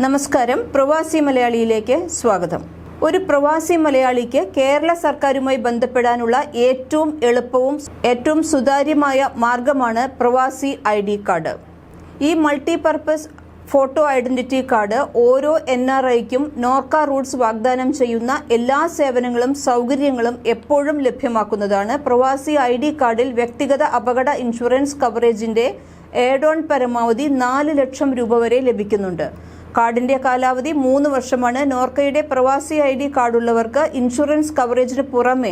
നമസ്കാരം, പ്രവാസി മലയാളിയിലേക്ക് സ്വാഗതം. ഒരു പ്രവാസി മലയാളിക്ക് കേരള സർക്കാരുമായി ബന്ധപ്പെടാനുള്ള ഏറ്റവും എളുപ്പവും ഏറ്റവും സുതാര്യമായ മാർഗമാണ് പ്രവാസി ID കാർഡ്. ഈ മൾട്ടിപർപ്പസ് ഫോട്ടോ ഐഡന്റിറ്റി കാർഡ് ഓരോ NRIക്കും നോർക്ക റൂട്ട്സ് വാഗ്ദാനം ചെയ്യുന്ന എല്ലാ സേവനങ്ങളും സൗകര്യങ്ങളും എപ്പോഴും ലഭ്യമാക്കുന്നതാണ്. പ്രവാസി ID കാർഡിൽ വ്യക്തിഗത അപകട ഇൻഷുറൻസ് കവറേജിന്റെ ആഡ് ഓൺ പരമാവധി 4 ലക്ഷം രൂപ വരെ ലഭിക്കുന്നുണ്ട്. കാർഡിന്റെ കാലാവധി 3 വർഷമാണ്. നോർക്കയുടെ പ്രവാസി ID കാർഡുള്ളവർക്ക് ഇൻഷുറൻസ് കവറേജിന് പുറമെ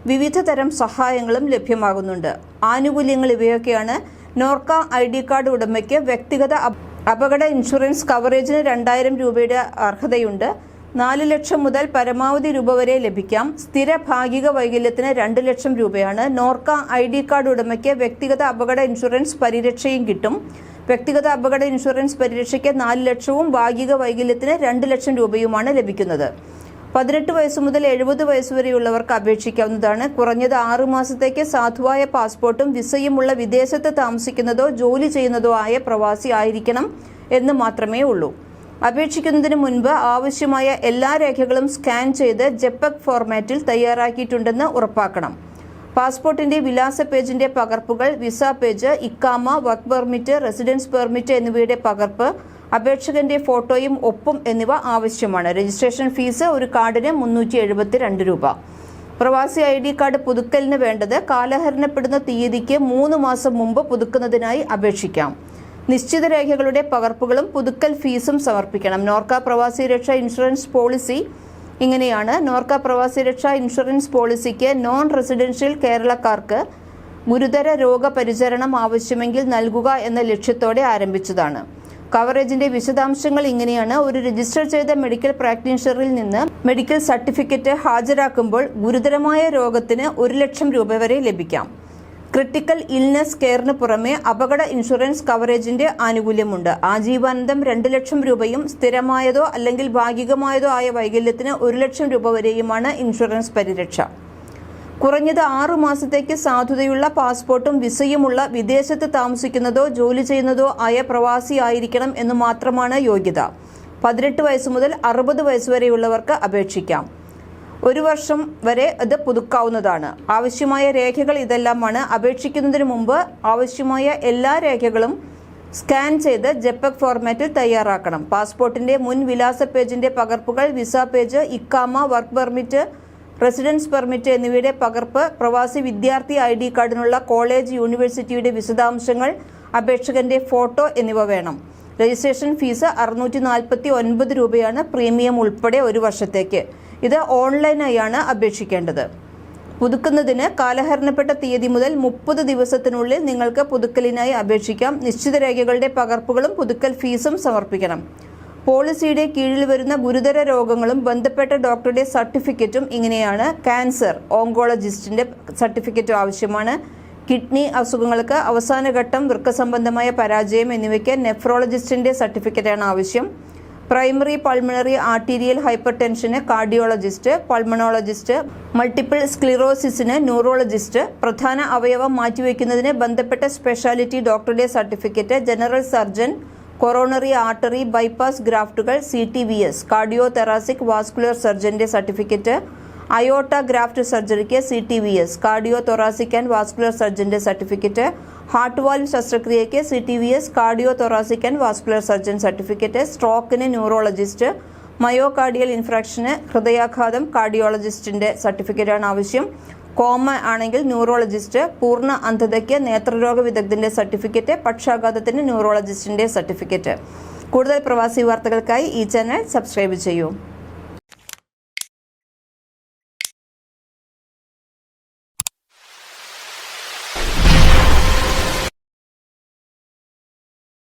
വിവിധ തരം സഹായങ്ങളും ലഭ്യമാകുന്നുണ്ട്. ആനുകൂല്യങ്ങൾ ഇവയൊക്കെയാണ്. നോർക്ക ID കാർഡ് ഉടമയ്ക്ക് വ്യക്തിഗത അപകട ഇൻഷുറൻസ് കവറേജിന് 2000 രൂപയുടെ അർഹതയുണ്ട്. 4 ലക്ഷം മുതൽ പരമാവധി രൂപ വരെ ലഭിക്കാം. സ്ഥിര ഭാഗിക വൈകല്യത്തിന് 2 ലക്ഷം രൂപയാണ്. നോർക്ക ID കാർഡ് ഉടമയ്ക്ക് വ്യക്തിഗത അപകട ഇൻഷുറൻസ് പരിരക്ഷയും കിട്ടും. വ്യക്തിഗത അപകട ഇൻഷുറൻസ് പരിരക്ഷയ്ക്ക് 4 ലക്ഷവും ഭാഗിക വൈകല്യത്തിന് 2 ലക്ഷം രൂപയുമാണ് ലഭിക്കുന്നത്. 18 വയസ്സ് മുതൽ 70 വയസ്സ് വരെയുള്ളവർക്ക് അപേക്ഷിക്കാവുന്നതാണ്. കുറഞ്ഞത് 6 മാസത്തേക്ക് സാധുവായ പാസ്പോർട്ടും വിസയുമുള്ള വിദേശത്ത് താമസിക്കുന്നതോ ജോലി ചെയ്യുന്നതോ ആയ പ്രവാസി ആയിരിക്കണം എന്ന് മാത്രമേ ഉള്ളൂ. അപേക്ഷിക്കുന്നതിന് മുൻപ് ആവശ്യമായ എല്ലാ രേഖകളും സ്കാൻ ചെയ്ത് JPEG ഫോർമാറ്റിൽ തയ്യാറാക്കിയിട്ടുണ്ടെന്ന് ഉറപ്പാക്കണം. പാസ്പോർട്ടിന്റെ വിലാസ പേജിന്റെ പകർപ്പുകൾ, വിസ പേജ്, ഇക്കാമ, വർക്ക് പെർമിറ്റ്, റെസിഡൻസ് പെർമിറ്റ് എന്നിവയുടെ പകർപ്പ്, അപേക്ഷകന്റെ ഫോട്ടോയും ഒപ്പും എന്നിവ ആവശ്യമാണ്. രജിസ്ട്രേഷൻ ഫീസ് ഒരു കാർഡിന് 372 രൂപ. പ്രവാസി ID കാർഡ് പുതുക്കലിന് വേണ്ടത് കാലഹരണപ്പെടുന്ന തീയതിക്ക് 3 മാസം മുമ്പ് പുതുക്കുന്നതിനായി അപേക്ഷിക്കാം. നിശ്ചിത രേഖകളുടെ പകർപ്പുകളും പുതുക്കൽ ഫീസും സമർപ്പിക്കണം. നോർക്ക പ്രവാസി രക്ഷാ ഇൻഷുറൻസ് പോളിസി ഇങ്ങനെയാണ്. നോർക്ക പ്രവാസി രക്ഷാ ഇൻഷുറൻസ് പോളിസിക്ക് നോൺ റെസിഡൻഷ്യൽ കേരളക്കാർക്ക് ഗുരുതര രോഗപരിചരണം ആവശ്യമെങ്കിൽ നൽകുക എന്ന ലക്ഷ്യത്തോടെ ആരംഭിച്ചതാണ്. കവറേജിന്റെ വിശദാംശങ്ങൾ ഇങ്ങനെയാണ്. ഒരു രജിസ്റ്റർ ചെയ്ത മെഡിക്കൽ പ്രാക്ടീഷണറിൽ നിന്ന് മെഡിക്കൽ സർട്ടിഫിക്കറ്റ് ഹാജരാക്കുമ്പോൾ ഗുരുതരമായ രോഗത്തിന് 1 ലക്ഷം രൂപ വരെ ലഭിക്കാം. ക്രിട്ടിക്കൽ ഇൽനെസ് കെയറിന് പുറമെ അപകട ഇൻഷുറൻസ് കവറേജിന്റെ ആനുകൂല്യമുണ്ട്. ആജീവാനന്തം 2 ലക്ഷം രൂപയും സ്ഥിരമായതോ അല്ലെങ്കിൽ ഭാഗികമായതോ ആയ വൈകല്യത്തിന് 1 ലക്ഷം രൂപ വരെയുമാണ് ഇൻഷുറൻസ് പരിരക്ഷ. കുറഞ്ഞത് 6 മാസത്തേക്ക് സാധുതയുള്ള പാസ്പോർട്ടും വിസയുമുള്ള വിദേശത്ത് താമസിക്കുന്നതോ ജോലി ചെയ്യുന്നതോ ആയ പ്രവാസി ആയിരിക്കണം എന്ന് മാത്രമാണ് യോഗ്യത. 18 വയസ്സ് മുതൽ 60 വയസ്സ് വരെയുള്ളവർക്ക് അപേക്ഷിക്കാം. 1 വർഷം വരെ ഇത് പുതുക്കാവുന്നതാണ്. ആവശ്യമായ രേഖകൾ ഇതെല്ലാമാണ്. അപേക്ഷിക്കുന്നതിന് മുമ്പ് ആവശ്യമായ എല്ലാ രേഖകളും സ്കാൻ ചെയ്ത് JPEG ഫോർമാറ്റിൽ തയ്യാറാക്കണം. പാസ്പോർട്ടിന്റെ മുൻ വിലാസ പേജിന്റെ പകർപ്പുകൾ, വിസ പേജ്, ഇക്കാമ, വർക്ക് പെർമിറ്റ്, റെസിഡൻസ് പെർമിറ്റ് എന്നിവയുടെ പകർപ്പ്, പ്രവാസി വിദ്യാർത്ഥി ID കാർഡിനുള്ള കോളേജ് യൂണിവേഴ്സിറ്റിയുടെ വിശദാംശങ്ങൾ, അപേക്ഷകന്റെ ഫോട്ടോ എന്നിവ വേണം. രജിസ്ട്രേഷൻ ഫീസ് 649 രൂപയാണ്, പ്രീമിയം ഉൾപ്പെടെ 1 വർഷത്തേക്ക്. ഇത് ഓൺലൈനായാണ് അപേക്ഷിക്കേണ്ടത്. പുതുക്കുന്നതിന് കാലഹരണപ്പെട്ട തീയതി മുതൽ 30 ദിവസത്തിനുള്ളിൽ നിങ്ങൾക്ക് പുതുക്കലിനായി അപേക്ഷിക്കാം. നിശ്ചിത രേഖകളുടെ പകർപ്പുകളും പുതുക്കൽ ഫീസും സമർപ്പിക്കണം. പോളിസിയുടെ കീഴിൽ വരുന്ന ഗുരുതര രോഗങ്ങളും ബന്ധപ്പെട്ട ഡോക്ടറുടെ സർട്ടിഫിക്കറ്റും ഇങ്ങനെയാണ്. ക്യാൻസർ, ഓങ്കോളജിസ്റ്റിന്റെ സർട്ടിഫിക്കറ്റും ആവശ്യമാണ്. കിഡ്നി അസുഖങ്ങൾക്ക് അവസാനഘട്ടം വൃക്ക സംബന്ധമായ പരാജയം എന്നിവയ്ക്ക് നെഫ്രോളജിസ്റ്റിന്റെ സർട്ടിഫിക്കറ്റാണ് ആവശ്യം. പ്രൈമറി പൾമണറി ആർട്ടീരിയൽ ഹൈപ്പർ ടെൻഷന് കാർഡിയോളജിസ്റ്റ്, പൾമണോളജിസ്റ്റ്, മൾട്ടിപ്പിൾ സ്ക്ലിറോസിസിന് ന്യൂറോളജിസ്റ്റ്, പ്രധാന അവയവം മാറ്റിവെക്കുന്നതിന് ബന്ധപ്പെട്ട സ്പെഷ്യാലിറ്റി ഡോക്ടറുടെ certificate, general surgeon, coronary artery bypass ഗ്രാഫ്റ്റുകൾ, CTVS കാർഡിയോ തെറാസിക് വാസ്കുലർ സർജന്റെ സർട്ടിഫിക്കറ്റ്, അയോട്ട ഗ്രാഫ്റ്റ് സർജറിക്ക് CTVS cardio thoracic and vascular സർജന്റെ സർട്ടിഫിക്കറ്റ്, ഹാർട്ട് വാൽവ് ശസ്ത്രക്രിയയ്ക്ക് CTVS cardio thoracic and vascular surgeon certificate, സ്ട്രോക്കിന് ന്യൂറോളജിസ്റ്റ്, മയോകാർഡിയൽ ഇൻഫ്രാക്ഷന് ഹൃദയാഘാതം കാർഡിയോളജിസ്റ്റിന്റെ സർട്ടിഫിക്കറ്റാണ് ആവശ്യം. കോമ ആണെങ്കിൽ ന്യൂറോളജിസ്റ്റ്, പൂർണ്ണ അന്ധതയ്ക്ക് നേത്രരോഗ വിദഗ്ധന്റെ സർട്ടിഫിക്കറ്റ്, പക്ഷാഘാതത്തിന് ന്യൂറോളജിസ്റ്റിന്റെ സർട്ടിഫിക്കറ്റ്. കൂടുതൽ പ്രവാസി വാർത്തകൾക്കായി ഈ ചാനൽ സബ്സ്ക്രൈബ് ചെയ്യൂ.